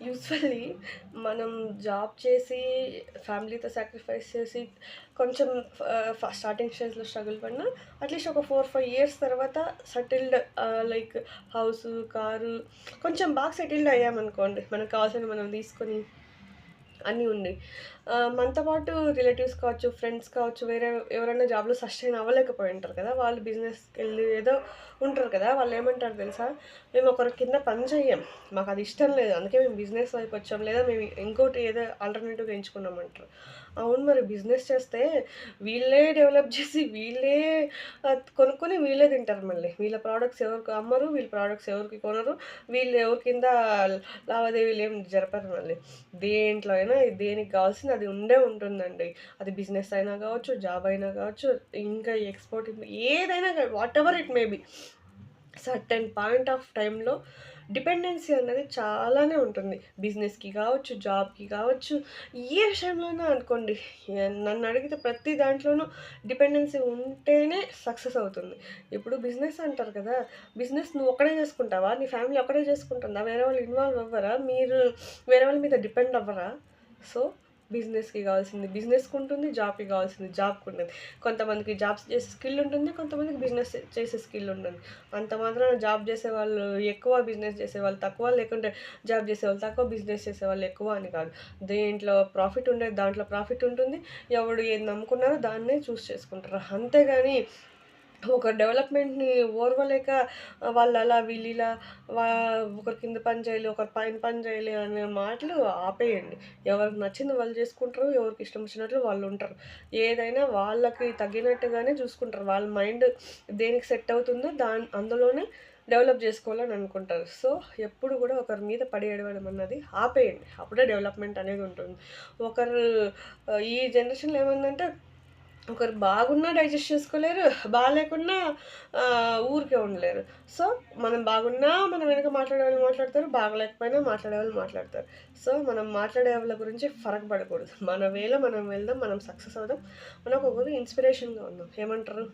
Usually మనం job చేసి, ఫ్యామిలీతో సాక్రిఫైస్ చేసి, కొంచెం స్టార్టింగ్ స్టేజ్‌లో స్ట్రగుల్ పడినా, అట్‌లీస్ట్ ఒక 4, 5 ఇయర్స్ తర్వాత సెటిల్డ్ లైక్ హౌసు, కారు కొంచెం బాగా సెటిల్డ్ అయ్యామనుకోండి. మనకు కావాల్సినవి మనం తీసుకొని అన్నీ ఉండి. మనతో పాటు రిలేటివ్స్ కావచ్చు, ఫ్రెండ్స్ కావచ్చు, వేరే ఎవరైనా జాబ్‌లో సస్టైన్ అవ్వలేకపోయి ఉంటారు కదా! వాళ్ళు బిజినెస్‌కెళ్ళి ఏదో ఉంటారు కదా! వాళ్ళేమంటారు తెలుసా? మేము ఒకరి కింద పని చెయ్యం. మాకది ఇష్టం లేదు. అందుకే మేము బిజినెస్ వైపొచ్చాం. లేదా మేము ఇంకోటి ఏదో ఆల్టర్‌నేటివ్‌గా ఎంచుకున్నామంటారు. అవును మరి బిజినెస్ చేస్తే వీళ్ళే డెవలప్ చేసి, వీళ్ళే కొనుక్కొని వీళ్ళే తింటారు మళ్ళీ. వీళ్ళ ప్రొడక్ట్స్ ఎవరికి అమ్మరు, వీళ్ళ ప్రొడక్ట్స్ ఎవరికి కొనరు, వీళ్ళు ఎవరి కింద లావాదేవీలేం జరపరు మళ్ళీ. దేంట్లో అయినా దేనికి కావాల్సింది అది ఉండే ఉంటుందండి. అది బిజినెస్ అయినా గావచ్చు, జాబ్ అయినా గావచ్చు, ఇంకా ఎక్స్‌పోర్ట్ ఏదైనా whatever it may be. Certain point of టైమ్‌లో డిపెండెన్సీ అన్నది చాలానే ఉంటుంది. బిజినెస్‌కి కావచ్చు, జాబ్‌కి కావచ్చు, ఏ విషయంలో అయినా అనుకోండి. నన్నడిగితే ప్రతి దాంట్లోనూ డిపెండెన్సీ ఉంటేనే సక్సెస్ అవుతుంది. ఇప్పుడు బిజినెస్ అంటారు కదా! బిజినెస్ నువ్వు ఒక్కడే చేసుకుంటావా? నీ ఫ్యామిలీ ఒక్కడే చేసుకుంటుందా? వేరే వాళ్ళు ఇన్వాల్వ్ అవ్వరా? మీరు వేరే వాళ్ళ మీద డిపెండ్ అవ్వరా? సో, బిజినెస్‌కి కావాల్సింది బిజినెస్‌కుంటుంది. జాబ్‌కి కావాల్సింది జాబ్‌కుంటుంది. కొంతమందికి జాబ్స్ చేసే స్కిల్ ఉంటుంది. కొంతమందికి బిజినెస్ చేసే స్కిల్ ఉంటుంది. అంత మాత్రాన జాబ్ జేసేవాళ్ళు ఎక్కువ, బిజినెస్ జేసేవాళ్ళు తక్కువ, లేకుంటే జాబ్ జేసేవాళ్ళు తక్కువ, బిజినెస్ చేసేవాళ్ళు ఎక్కువ అని కాదు. దేంట్లో ప్రాఫిట్ ఉండేది దాంట్లో ప్రాఫిట్ ఉంటుంది. ఎవడు ఏది నమ్ముకున్నారో దాన్నే చూజ్ చేసుకుంటారు. అంతేగాని ఒక డెవలప్‌మెంట్‌ని ఓర్వలేక వాళ్ళలా, వీళ్ళిలా వా ఒకరి కింద పని చేయాలి, ఒకరి పైన పని చేయాలి అనే మాటలు ఆపేయండి. ఎవరికి నచ్చింది వాళ్ళు చేసుకుంటారు. ఎవరికి ఇష్టం వచ్చినట్లు వాళ్ళుంటారు. ఏదైనా వాళ్ళకి తగ్గినట్టుగానే చూసుకుంటారు. వాళ్ళ మైండ్ దేనికి సెట్ అవుతుందో అందులోనే డెవలప్ జేసుకోవాలని అనుకుంటారు. సో, ఎప్పుడు గూడా ఒకరి మీద పడి ఏడవడం అన్నది ఆపేయండి. అప్పుడే డెవలప్‌మెంట్ అనేది ఉంటుంది. ఒకరు ఈ జనరేషన్‌లో ఏమైందంటే ఒకరు బాగున్నా డైజెస్ట్ చేసుకోలేరు. బాలేకున్నా ఊరికే ఉండలేరు. సో, మనం బాగున్నా మన వెనక మాట్లాడేవాళ్ళు మాట్లాడతారు. బాగలేకపోయినా మాట్లాడేవాళ్ళు మాట్లాడతారు. సో, మనం మాట్లాడే వాళ్ళ గురించి ఫరక పడకూడదు. మన వేలో మనం వెళ్దాం. మనం సక్సెస్ అవుదాం. మనకొకరు ఇన్‌స్పిరేషన్‌గా ఉందాం. ఏమంటారు?